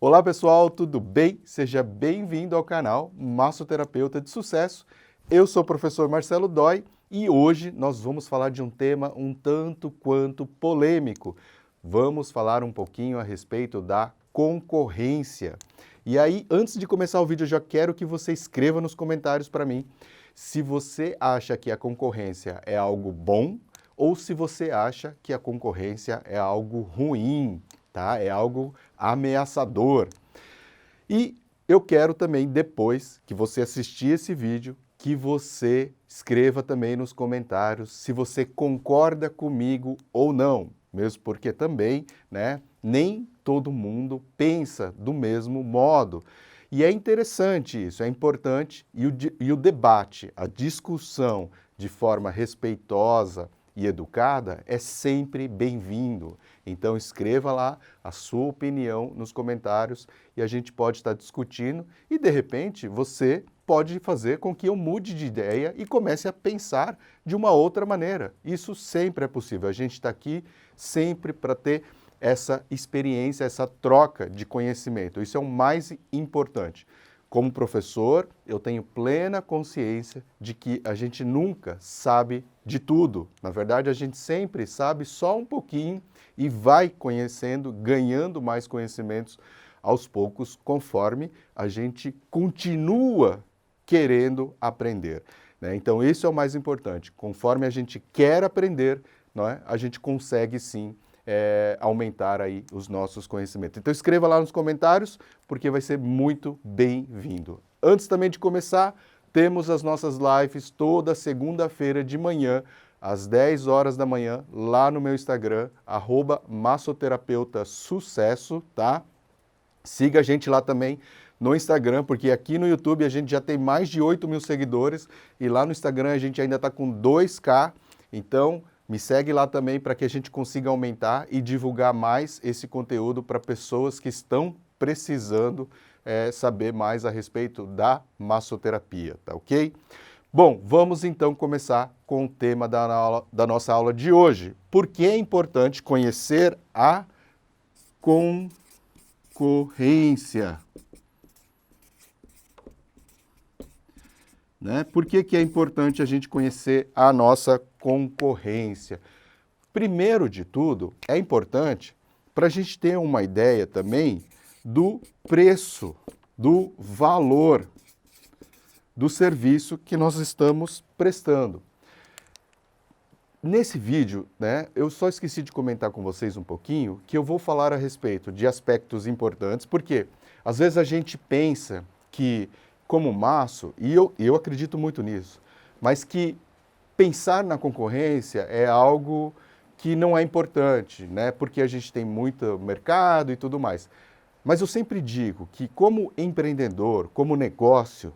Olá pessoal, tudo bem? Seja bem-vindo ao canal Massoterapeuta de Sucesso. Eu sou o professor Marcelo Dói e hoje nós vamos falar de um tema um tanto quanto polêmico. Vamos falar um pouquinho a respeito da concorrência. E aí, antes de começar o vídeo, eu já quero que você escreva nos comentários para mim se você acha que a concorrência é algo bom ou se você acha que a concorrência é algo ruim, tá? É algo ameaçador. E eu quero também, depois que você assistir esse vídeo, que você escreva também nos comentários se você concorda comigo ou não, mesmo porque também, né, nem todo mundo pensa do mesmo modo. E é interessante isso, é importante, e o debate, a discussão de forma respeitosa e educada é sempre bem-vindo. Então escreva lá a sua opinião nos comentários e a gente pode estar discutindo e de repente você pode fazer com que eu mude de ideia e comece a pensar de uma outra maneira. Isso sempre é possível. A gente está aqui sempre para ter essa experiência, essa troca de conhecimento. Isso é o mais importante. Como professor, eu tenho plena consciência de que a gente nunca sabe de tudo. Na verdade, a gente sempre sabe só um pouquinho e vai conhecendo, ganhando mais conhecimentos aos poucos, conforme a gente continua querendo aprender, né? Então, isso é o mais importante. Conforme a gente quer aprender, não é? A gente consegue sim aumentar aí os nossos conhecimentos. Então escreva lá nos comentários, porque vai ser muito bem-vindo. Antes também de começar, temos as nossas lives toda segunda-feira de manhã, às 10 horas da manhã, lá no meu Instagram, @massoterapeuta_sucesso, tá? Siga a gente lá também no Instagram, porque aqui no YouTube a gente já tem mais de 8.000 seguidores e lá no Instagram a gente ainda está com 2K, então me segue lá também para que a gente consiga aumentar e divulgar mais esse conteúdo para pessoas que estão precisando saber mais a respeito da massoterapia, tá ok? Bom, vamos então começar com o tema da nossa aula de hoje. Por que é importante conhecer a concorrência? Né? Por que é importante a gente conhecer a nossa concorrência? Primeiro de tudo, é importante para a gente ter uma ideia também do preço, do valor do serviço que nós estamos prestando. Nesse vídeo, né, eu só esqueci de comentar com vocês um pouquinho que eu vou falar a respeito de aspectos importantes, porque às vezes a gente pensa que como maço, e eu acredito muito nisso, mas que pensar na concorrência é algo que não é importante, né? Porque a gente tem muito mercado e tudo mais. Mas eu sempre digo que como empreendedor, como negócio,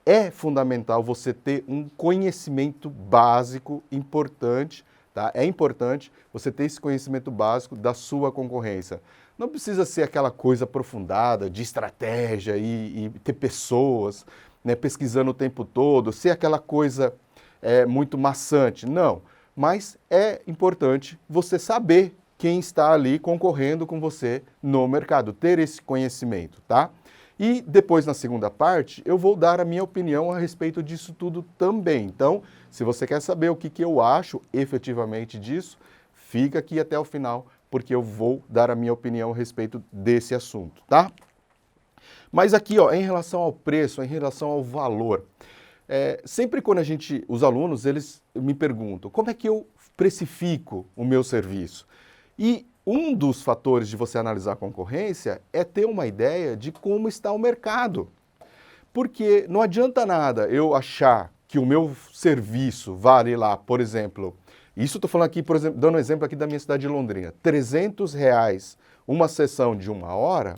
é fundamental você ter um conhecimento básico importante, tá? É importante você ter esse conhecimento básico da sua concorrência. Não precisa ser aquela coisa aprofundada de estratégia e ter pessoas, né, pesquisando o tempo todo, ser aquela coisa muito maçante. Não, mas é importante você saber quem está ali concorrendo com você no mercado, ter esse conhecimento, tá? E depois, na segunda parte, eu vou dar a minha opinião a respeito disso tudo também. Então, se você quer saber o que eu acho efetivamente disso, fica aqui até o final, porque eu vou dar a minha opinião a respeito desse assunto, tá? Mas aqui, ó, em relação ao preço, em relação ao valor, sempre quando os alunos, eles me perguntam, como é que eu precifico o meu serviço? E um dos fatores de você analisar a concorrência é ter uma ideia de como está o mercado. Porque não adianta nada eu achar que o meu serviço vale lá, por exemplo, isso estou falando aqui, por exemplo, dando um exemplo aqui da minha cidade de Londrina, R$300 uma sessão de 1 hora,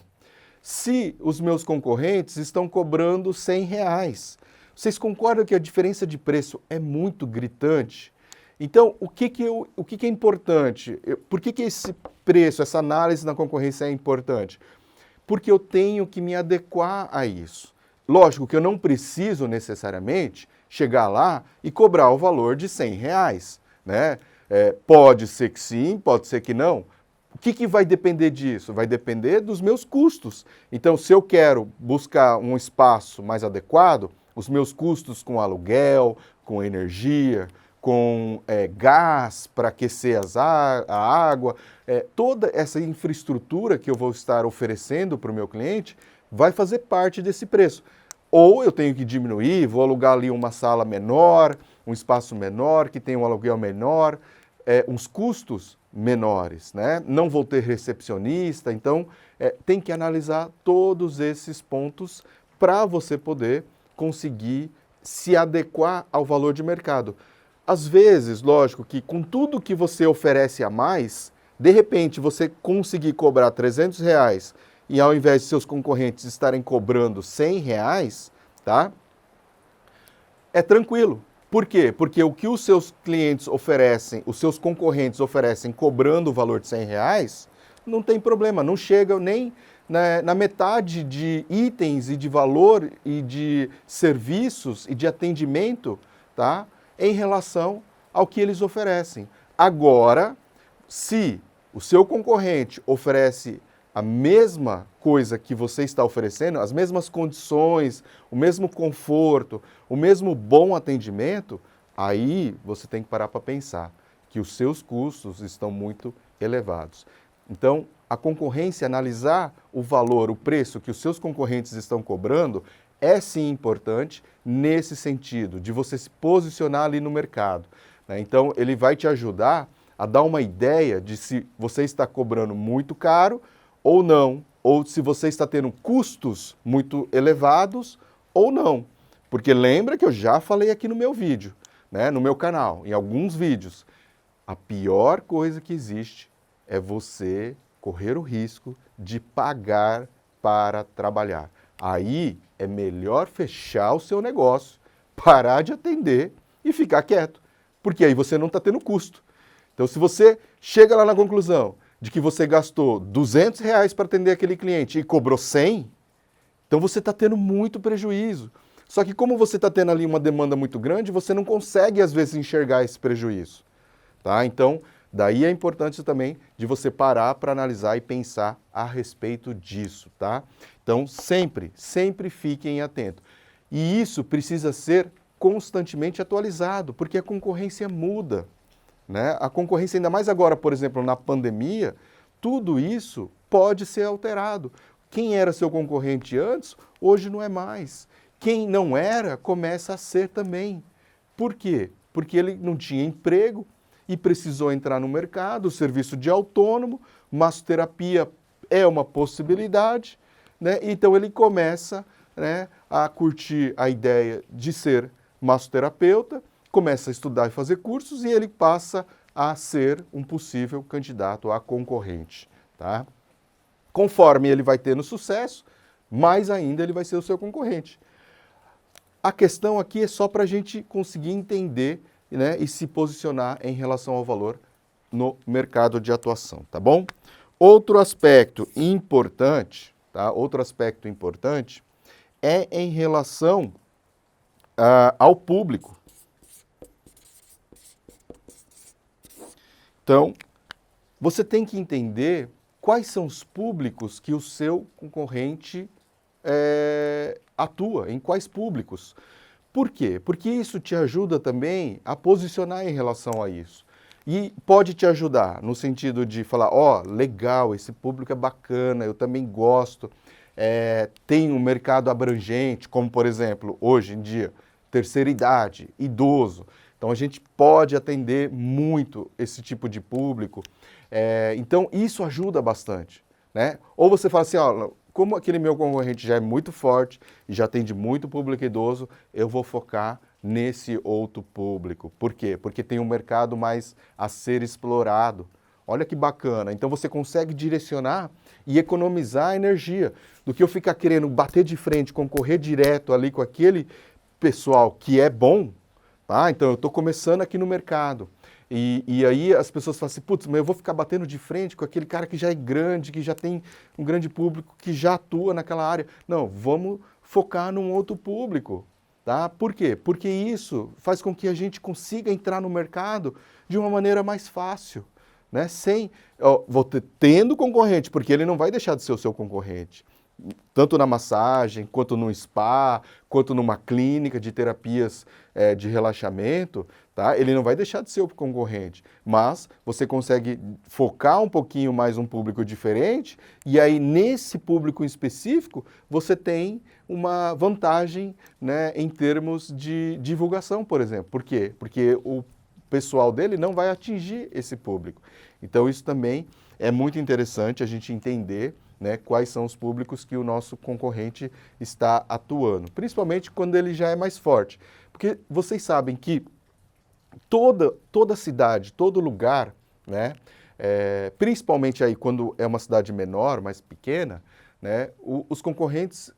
se os meus concorrentes estão cobrando R$100. Vocês concordam que a diferença de preço é muito gritante? Então, o que é importante? Por que esse preço, essa análise na concorrência é importante? Porque eu tenho que me adequar a isso. Lógico que eu não preciso necessariamente chegar lá e cobrar o valor de R$100, né? Pode ser que sim, pode ser que não, O que vai depender disso? Vai depender dos meus custos. Então, se eu quero buscar um espaço mais adequado, os meus custos com aluguel, com energia, com gás para aquecer a água, toda essa infraestrutura que eu vou estar oferecendo para o meu cliente vai fazer parte desse preço. Ou eu tenho que diminuir, vou alugar ali uma sala menor, um espaço menor, que tem um aluguel menor, uns custos menores, né? Não vou ter recepcionista, então tem que analisar todos esses pontos para você poder conseguir se adequar ao valor de mercado. Às vezes, lógico que com tudo que você oferece a mais, de repente você conseguir cobrar R$ 300 e ao invés de seus concorrentes estarem cobrando R$ 100, tá? É tranquilo. Por quê? Porque o que os seus clientes oferecem, os seus concorrentes oferecem cobrando o valor de R$ 100, não tem problema, não chega nem na metade de itens e de valor e de serviços e de atendimento, tá? Em relação ao que eles oferecem. Agora, se o seu concorrente oferece a mesma coisa que você está oferecendo, as mesmas condições, o mesmo conforto, o mesmo bom atendimento, aí você tem que parar para pensar que os seus custos estão muito elevados. Então, a concorrência, analisar o valor, o preço que os seus concorrentes estão cobrando, é sim importante nesse sentido, de você se posicionar ali no mercado, né? Então, ele vai te ajudar a dar uma ideia de se você está cobrando muito caro ou não, ou se você está tendo custos muito elevados ou não. Porque lembra que eu já falei aqui no meu vídeo, né, no meu canal, em alguns vídeos, a pior coisa que existe é você correr o risco de pagar para trabalhar. Aí é melhor fechar o seu negócio, parar de atender e ficar quieto, porque aí você não está tendo custo. Então, se você chega lá na conclusão de que você gastou R$ 200 para atender aquele cliente e cobrou 100, então você está tendo muito prejuízo. Só que como você está tendo ali uma demanda muito grande, você não consegue, às vezes, enxergar esse prejuízo, tá? Então, daí a importância também de você parar para analisar e pensar a respeito disso, tá? Então, sempre fiquem atentos. E isso precisa ser constantemente atualizado, porque a concorrência muda, né? A concorrência, ainda mais agora, por exemplo, na pandemia, tudo isso pode ser alterado. Quem era seu concorrente antes, hoje não é mais. Quem não era, começa a ser também. Por quê? Porque ele não tinha emprego e precisou entrar no mercado, o serviço de autônomo, massoterapia é uma possibilidade, né? Então ele começa, né, a curtir a ideia de ser massoterapeuta, começa a estudar e fazer cursos e ele passa a ser um possível candidato a concorrente, tá? Conforme ele vai tendo sucesso, mais ainda ele vai ser o seu concorrente. A questão aqui é só para a gente conseguir entender, né, e se posicionar em relação ao valor no mercado de atuação, tá bom? Outro aspecto importante, tá? Outro aspecto importante é em relação ao público. Então, você tem que entender quais são os públicos que o seu concorrente atua, em quais públicos. Por quê? Porque isso te ajuda também a posicionar em relação a isso. E pode te ajudar no sentido de falar, ó, legal, esse público é bacana, eu também gosto, tem um mercado abrangente, como por exemplo, hoje em dia, terceira idade, idoso. Então a gente pode atender muito esse tipo de público. Então isso ajuda bastante, né? Ou você fala assim, ó, como aquele meu concorrente já é muito forte e já atende muito público idoso, eu vou focar nesse outro público. Por quê? Porque tem um mercado mais a ser explorado. Olha que bacana. Então você consegue direcionar e economizar energia do que eu ficar querendo bater de frente, concorrer direto ali com aquele pessoal que é bom. Ah, então eu estou começando aqui no mercado. E aí as pessoas falam assim, putz, mas eu vou ficar batendo de frente com aquele cara que já é grande, que já tem um grande público, que já atua naquela área. Não, vamos focar num outro público, tá? Por quê? Porque isso faz com que a gente consiga entrar no mercado de uma maneira mais fácil, né? Tendo concorrente, porque ele não vai deixar de ser o seu concorrente. Tanto na massagem, quanto no spa, quanto numa clínica de terapias de relaxamento, tá? Ele não vai deixar de ser o concorrente, mas você consegue focar um pouquinho mais um público diferente e aí nesse público em específico você tem uma vantagem, né, em termos de divulgação, por exemplo. Por quê? Porque o pessoal dele não vai atingir esse público. Então isso também é muito interessante a gente entender, né, quais são os públicos que o nosso concorrente está atuando, principalmente quando ele já é mais forte. Porque vocês sabem que toda cidade, todo lugar, né, principalmente aí quando é uma cidade menor, mais pequena, né, os concorrentes,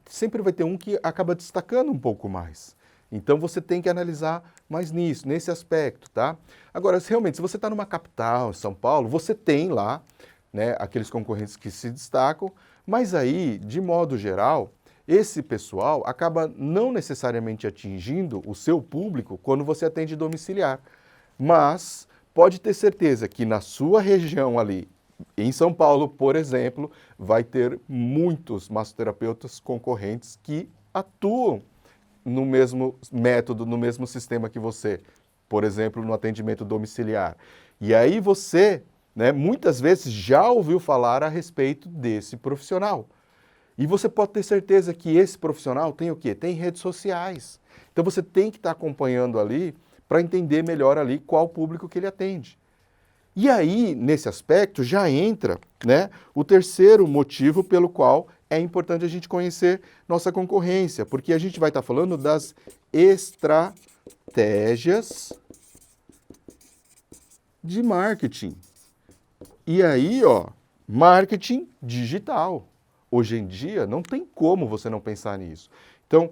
sempre vai ter um que acaba destacando um pouco mais. Então você tem que analisar mais nisso, nesse aspecto, tá? Agora, realmente, se você está numa capital, em São Paulo, você tem lá, né, aqueles concorrentes que se destacam, mas aí, de modo geral, esse pessoal acaba não necessariamente atingindo o seu público quando você atende domiciliar. Mas pode ter certeza que na sua região ali, em São Paulo, por exemplo, vai ter muitos massoterapeutas concorrentes que atuam no mesmo método, no mesmo sistema que você, por exemplo, no atendimento domiciliar. E aí você, né, muitas vezes já ouviu falar a respeito desse profissional. E você pode ter certeza que esse profissional tem o quê? Tem redes sociais. Então você tem que estar acompanhando ali para entender melhor ali qual público que ele atende. E aí, nesse aspecto, já entra, né, o terceiro motivo pelo qual é importante a gente conhecer nossa concorrência, porque a gente vai estar falando das estratégias de marketing. E aí, ó, marketing digital. Hoje em dia, não tem como você não pensar nisso. Então,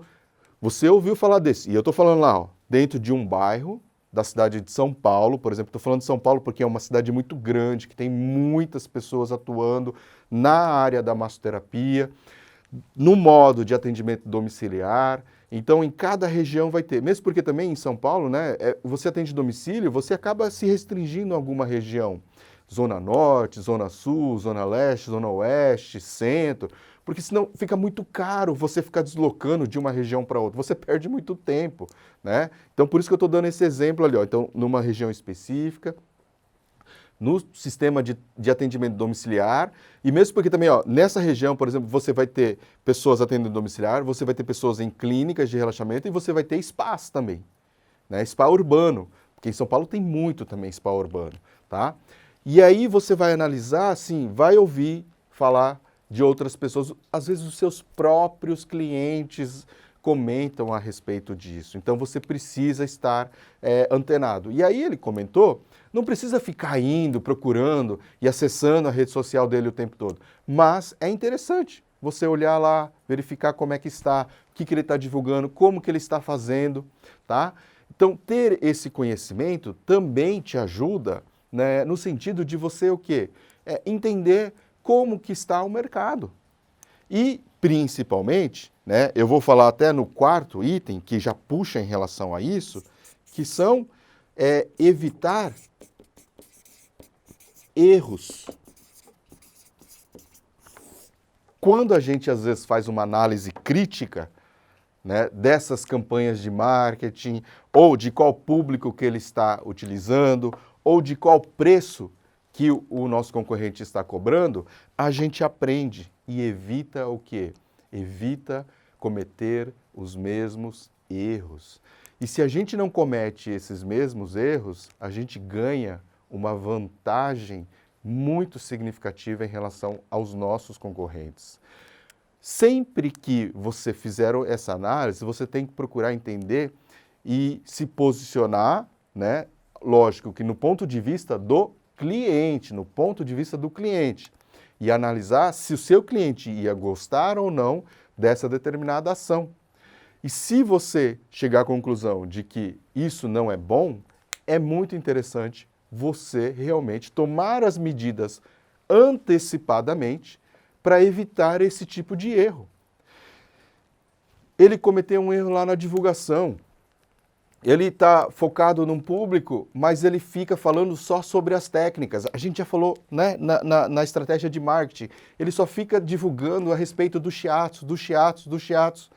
você ouviu falar desse, e eu estou falando lá, ó, dentro de um bairro da cidade de São Paulo, por exemplo, estou falando de São Paulo porque é uma cidade muito grande, que tem muitas pessoas atuando na área da massoterapia, no modo de atendimento domiciliar. Então, em cada região vai ter, mesmo porque também em São Paulo, né, você atende domicílio, você acaba se restringindo a alguma região. Zona Norte, Zona Sul, Zona Leste, Zona Oeste, Centro, porque senão fica muito caro você ficar deslocando de uma região para outra, você perde muito tempo, né? Então, por isso que eu estou dando esse exemplo ali, ó. Então, numa região específica, no sistema de atendimento domiciliar, e mesmo porque também, ó, nessa região, por exemplo, você vai ter pessoas atendendo domiciliar, você vai ter pessoas em clínicas de relaxamento e você vai ter spas também, né? Spa urbano, porque em São Paulo tem muito também spa urbano, tá? E aí você vai analisar, assim, vai ouvir falar de outras pessoas, às vezes os seus próprios clientes comentam a respeito disso. Então você precisa estar antenado. E aí ele comentou, não precisa ficar indo, procurando e acessando a rede social dele o tempo todo. Mas é interessante você olhar lá, verificar como é que está, o que ele está divulgando, como que ele está fazendo, tá? Então ter esse conhecimento também te ajuda, né, no sentido de você o quê? Entender como que está o mercado. E, principalmente, né, eu vou falar até no quarto item, que já puxa em relação a isso, que são evitar erros. Quando a gente, às vezes, faz uma análise crítica, né, dessas campanhas de marketing, ou de qual público que ele está utilizando, ou de qual preço que o nosso concorrente está cobrando, a gente aprende e evita o quê? Evita cometer os mesmos erros. E se a gente não comete esses mesmos erros, a gente ganha uma vantagem muito significativa em relação aos nossos concorrentes. Sempre que você fizer essa análise, você tem que procurar entender e se posicionar, né? Lógico que no ponto de vista do cliente, no ponto de vista do cliente, e analisar se o seu cliente ia gostar ou não dessa determinada ação. E se você chegar à conclusão de que isso não é bom, é muito interessante você realmente tomar as medidas antecipadamente para evitar esse tipo de erro. Ele cometeu um erro lá na divulgação. ele está focado num público, mas ele fica falando só sobre as técnicas. A gente já falou, né, na estratégia de marketing, ele só fica divulgando a respeito do shiatsu, do shiatsu, do shiatsu.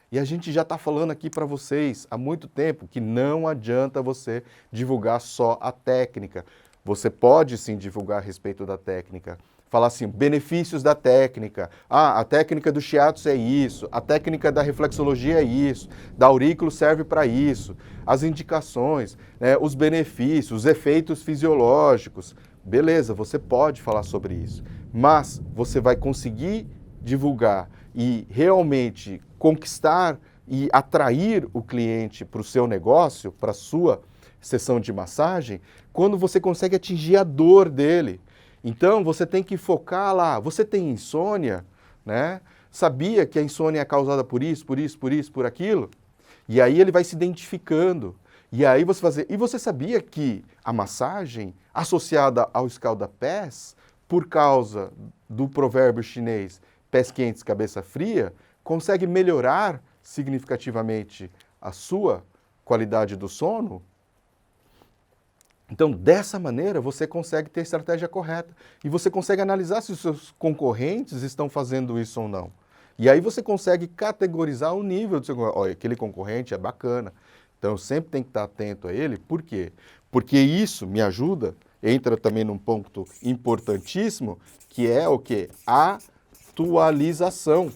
E a gente já está falando aqui para vocês há muito tempo que não adianta você divulgar só a técnica. Você pode sim divulgar a respeito da técnica. Falar assim, benefícios da técnica. Ah, a técnica do shiatsu é isso, a técnica da reflexologia é isso, da aurículo serve para isso, as indicações, né, os benefícios, os efeitos fisiológicos. Beleza, você pode falar sobre isso, mas você vai conseguir divulgar e realmente conquistar e atrair o cliente para o seu negócio, para a sua sessão de massagem, quando você consegue atingir a dor dele. Então, você tem que focar lá. Você tem insônia, né? Sabia que a insônia é causada por isso, por isso, por isso, por aquilo? E aí ele vai se identificando. E aí você fazer. E você sabia que a massagem associada ao escalda-pés, por causa do provérbio chinês pés quentes, cabeça fria, consegue melhorar significativamente a sua qualidade do sono? Então, dessa maneira, você consegue ter a estratégia correta. E você consegue analisar se os seus concorrentes estão fazendo isso ou não. E aí você consegue categorizar o nível do seu concorrente. Olha, aquele concorrente é bacana. Então, eu sempre tenho que estar atento a ele. Por quê? Porque isso me ajuda, entra também num ponto importantíssimo, que é o quê? Atualização.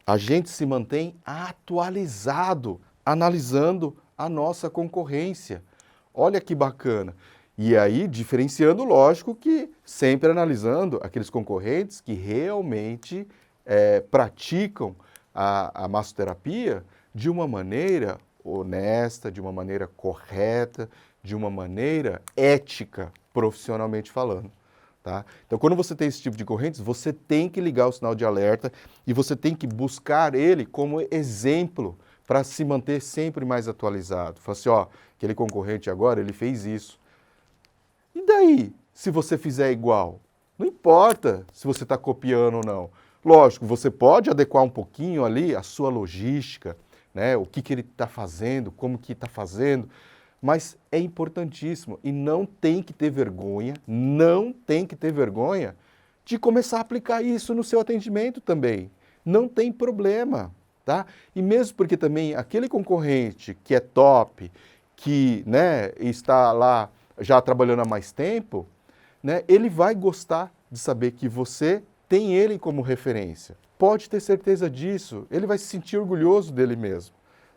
A gente se mantém atualizado, analisando a nossa concorrência. Olha que bacana. E aí, diferenciando, lógico, que sempre analisando aqueles concorrentes que realmente praticam a massoterapia de uma maneira honesta, de uma maneira correta, de uma maneira ética, profissionalmente falando. Tá? Então, quando você tem esse tipo de correntes, você tem que ligar o sinal de alerta e você tem que buscar ele como exemplo para se manter sempre mais atualizado. Fala assim, ó, aquele concorrente agora, ele fez isso. E daí, se você fizer igual? Não importa se você está copiando ou não. Lógico, você pode adequar um pouquinho ali a sua logística, né? O que ele está fazendo, como que está fazendo, mas é importantíssimo e não tem que ter vergonha, de começar a aplicar isso no seu atendimento também. Não tem problema, tá? E mesmo porque também aquele concorrente que é top, que, né, está lá já trabalhando há mais tempo, né, ele vai gostar de saber que você tem ele como referência. Pode ter certeza disso, ele vai se sentir orgulhoso dele mesmo.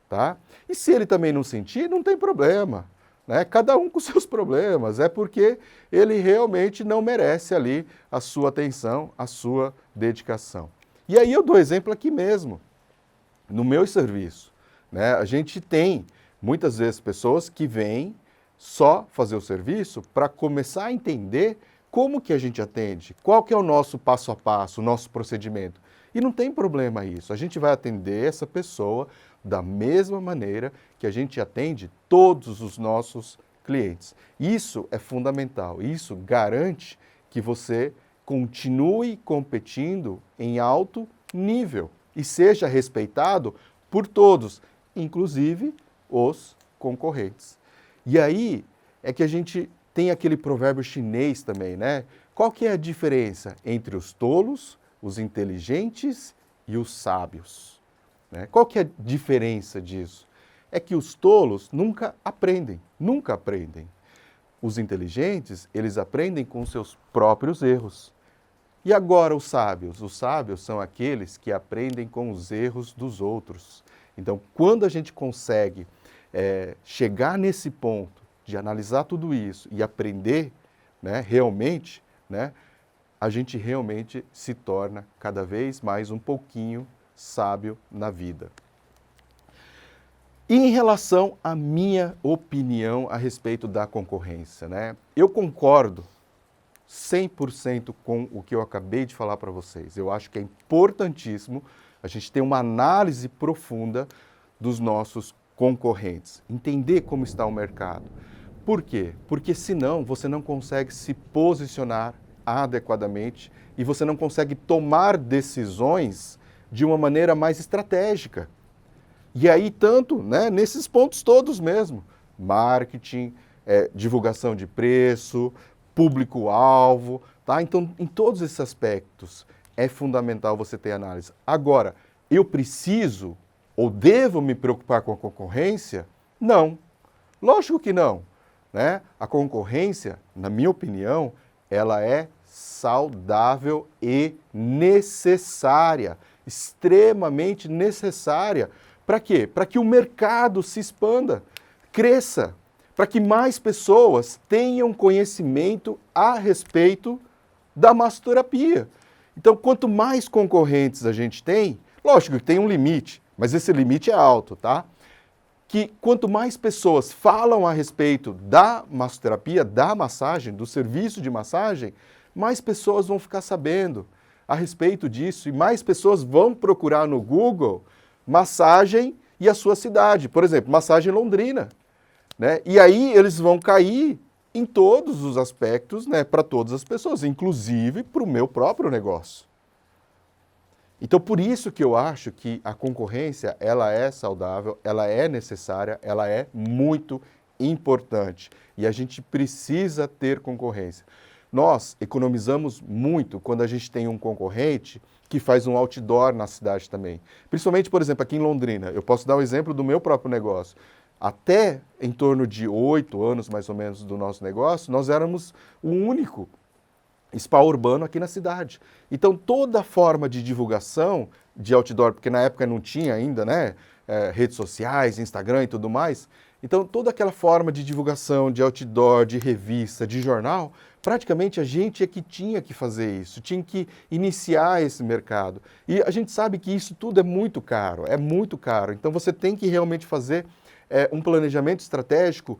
Tá? E se ele também não sentir, não tem problema. Né? Cada um com seus problemas. É porque ele realmente não merece ali a sua atenção, a sua dedicação. E aí eu dou exemplo aqui mesmo, no meu serviço. Né? A gente tem, muitas vezes, pessoas que vêm só fazer o serviço para começar a entender como que a gente atende, qual que é o nosso passo a passo, o nosso procedimento. E não tem problema isso. A gente vai atender essa pessoa da mesma maneira que a gente atende todos os nossos clientes. Isso é fundamental. Isso garante que você continue competindo em alto nível e seja respeitado por todos, inclusive os concorrentes. E aí é que a gente tem aquele provérbio chinês também, né? Qual que é a diferença entre os tolos, os inteligentes e os sábios? Né? Qual que é a diferença disso? É que os tolos nunca aprendem. Os inteligentes, eles aprendem com seus próprios erros. E agora os sábios? Os sábios são aqueles que aprendem com os erros dos outros. Então, quando a gente consegue chegar nesse ponto de analisar tudo isso e aprender, né, realmente, né, a gente realmente se torna cada vez mais um pouquinho sábio na vida. E em relação à minha opinião a respeito da concorrência, né? Eu concordo 100% com o que eu acabei de falar para vocês. Eu acho que é importantíssimo a gente ter uma análise profunda dos nossos concorrentes, entender como está o mercado. Por quê? Porque senão você não consegue se posicionar adequadamente e você não consegue tomar decisões de uma maneira mais estratégica. E aí, tanto, né, nesses pontos todos mesmo, marketing, divulgação de preço, público-alvo, tá? Então, em todos esses aspectos, é fundamental você ter análise. Agora, eu preciso ou devo me preocupar com a concorrência? Não. Lógico que não, né? A concorrência, na minha opinião, ela é saudável e necessária, extremamente necessária. Para quê? Para que o mercado se expanda, cresça, para que mais pessoas tenham conhecimento a respeito da massoterapia. Então, quanto mais concorrentes a gente tem, lógico que tem um limite, mas esse limite é alto, tá? Que quanto mais pessoas falam a respeito da massoterapia, da massagem, do serviço de massagem, mais pessoas vão ficar sabendo a respeito disso e mais pessoas vão procurar no Google massagem e a sua cidade. Por exemplo, massagem Londrina, né? E aí eles vão cair em todos os aspectos, né, para todas as pessoas, inclusive para o meu próprio negócio. Então, por isso que eu acho que a concorrência, ela é saudável, ela é necessária, ela é muito importante. E a gente precisa ter concorrência. Nós economizamos muito quando a gente tem um concorrente que faz um outdoor na cidade também. Principalmente, por exemplo, aqui em Londrina. Eu posso dar o exemplo do meu próprio negócio. Até em torno de 8 anos, mais ou menos, do nosso negócio, nós éramos o único spa urbano aqui na cidade. Então, toda forma de divulgação de outdoor, porque na época não tinha ainda, né, redes sociais, Instagram e tudo mais, então toda aquela forma de divulgação de outdoor, de revista, de jornal, praticamente a gente é que tinha que fazer isso, tinha que iniciar esse mercado. E a gente sabe que isso tudo é muito caro, então você tem que realmente fazer um planejamento estratégico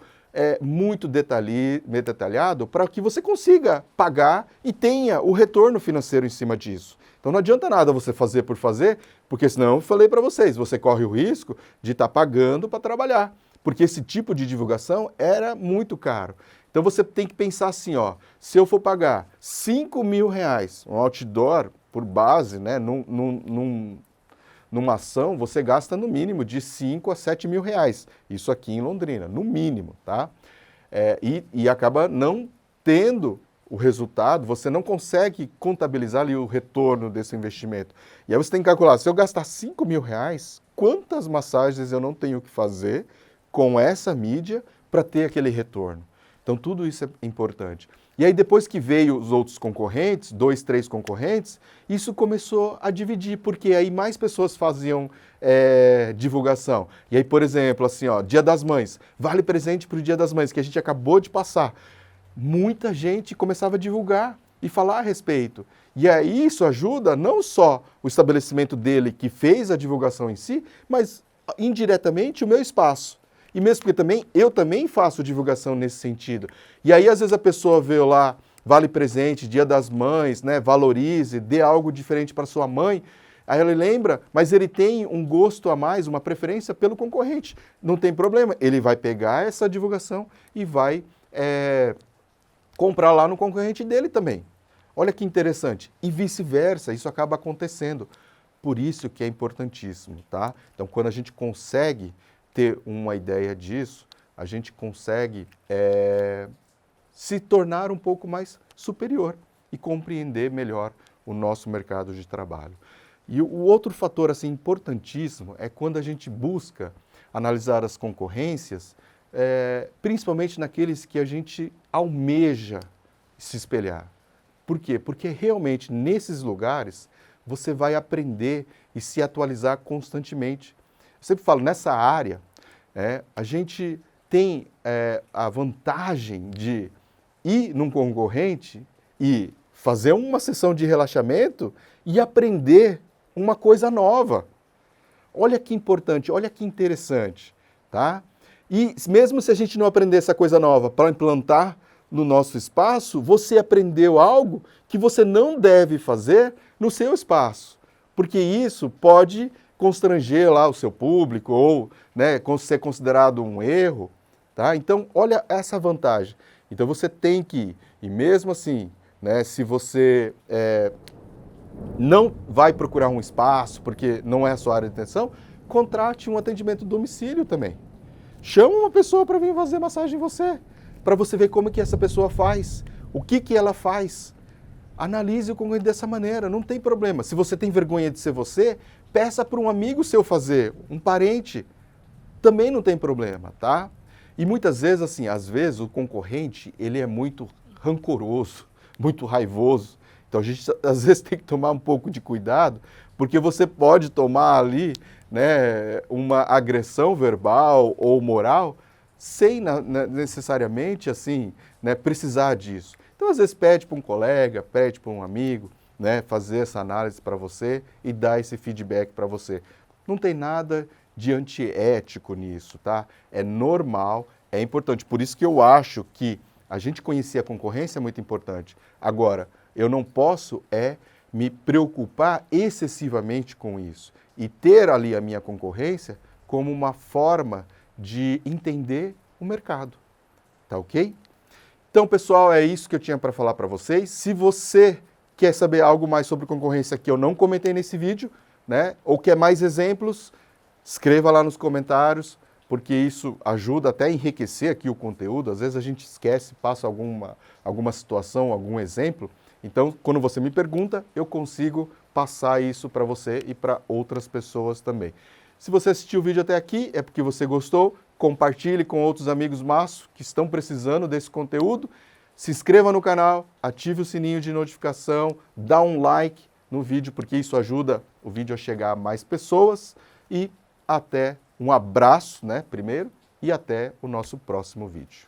muito detalhado para que você consiga pagar e tenha o retorno financeiro em cima disso. Então não adianta nada você fazer por fazer, porque senão eu falei para vocês, você corre o risco de estar pagando para trabalhar, porque esse tipo de divulgação era muito caro. Então você tem que pensar assim, ó, se eu for pagar R$ 5.000 um outdoor por base, né, numa ação, você gasta no mínimo de 5 a 7 mil reais. Isso aqui em Londrina, no mínimo, tá? E acaba não tendo o resultado, você não consegue contabilizar ali o retorno desse investimento. E aí você tem que calcular, se eu gastar 5 mil reais, quantas massagens eu não tenho que fazer com essa mídia para ter aquele retorno? Então tudo isso é importante. E aí depois que veio os outros concorrentes, 2, 3 concorrentes, isso começou a dividir, porque aí mais pessoas faziam divulgação. E aí, por exemplo, assim, ó, Dia das Mães, vale presente para o Dia das Mães, que a gente acabou de passar. Muita gente começava a divulgar e falar a respeito. E aí isso ajuda não só o estabelecimento dele, que fez a divulgação em si, mas indiretamente o meu espaço. E mesmo porque eu também faço divulgação nesse sentido. E aí, às vezes, a pessoa vê lá, vale presente, Dia das Mães, né, valorize, dê algo diferente para sua mãe. Aí ele lembra, mas ele tem um gosto a mais, uma preferência pelo concorrente. Não tem problema, ele vai pegar essa divulgação e vai comprar lá no concorrente dele também. Olha que interessante. E vice-versa, isso acaba acontecendo. Por isso que é importantíssimo, tá? Então, quando a gente consegue ter uma ideia disso, a gente consegue se tornar um pouco mais superior e compreender melhor o nosso mercado de trabalho. E o outro fator assim, importantíssimo é quando a gente busca analisar as concorrências, principalmente naqueles que a gente almeja se espelhar. Por quê? Porque realmente nesses lugares você vai aprender e se atualizar constantemente. Eu sempre falo, nessa área, a gente tem a vantagem de ir num concorrente e fazer uma sessão de relaxamento e aprender uma coisa nova. Olha que importante, olha que interessante, tá? E mesmo se a gente não aprender essa coisa nova para implantar no nosso espaço, você aprendeu algo que você não deve fazer no seu espaço, porque isso pode constranger lá o seu público ou, né, ser considerado um erro, tá? Então, olha essa vantagem. Então, você tem que ir. E mesmo assim, né, se você não vai procurar um espaço porque não é a sua área de atenção, contrate um atendimento do domicílio também. Chama uma pessoa para vir fazer massagem em você, para você ver como que essa pessoa faz, o que que ela faz. Analise o concorrente dessa maneira, não tem problema. Se você tem vergonha de ser você, peça para um amigo seu fazer, um parente, também não tem problema, tá? E muitas vezes, assim, às vezes o concorrente, ele é muito rancoroso, muito raivoso. Então a gente às vezes tem que tomar um pouco de cuidado, porque você pode tomar ali, né, uma agressão verbal ou moral sem necessariamente assim, né, precisar disso. Então às vezes pede para um colega, pede para um amigo, né, fazer essa análise para você e dar esse feedback para você. Não tem nada de antiético nisso, tá? É normal, é importante. Por isso que eu acho que a gente conhecer a concorrência é muito importante. Agora, eu não posso me preocupar excessivamente com isso e ter ali a minha concorrência como uma forma de entender o mercado, tá ok? Então, pessoal, é isso que eu tinha para falar para vocês. Se você quer saber algo mais sobre concorrência que eu não comentei nesse vídeo, né, ou quer mais exemplos, escreva lá nos comentários, porque isso ajuda até a enriquecer aqui o conteúdo. Às vezes a gente esquece, passa alguma situação, algum exemplo. Então, quando você me pergunta, eu consigo passar isso para você e para outras pessoas também. Se você assistiu o vídeo até aqui, é porque você gostou. Compartilhe com outros amigos maço que estão precisando desse conteúdo. Se inscreva no canal, ative o sininho de notificação, dá um like no vídeo, porque isso ajuda o vídeo a chegar a mais pessoas. E até um abraço, né, primeiro, e até o nosso próximo vídeo.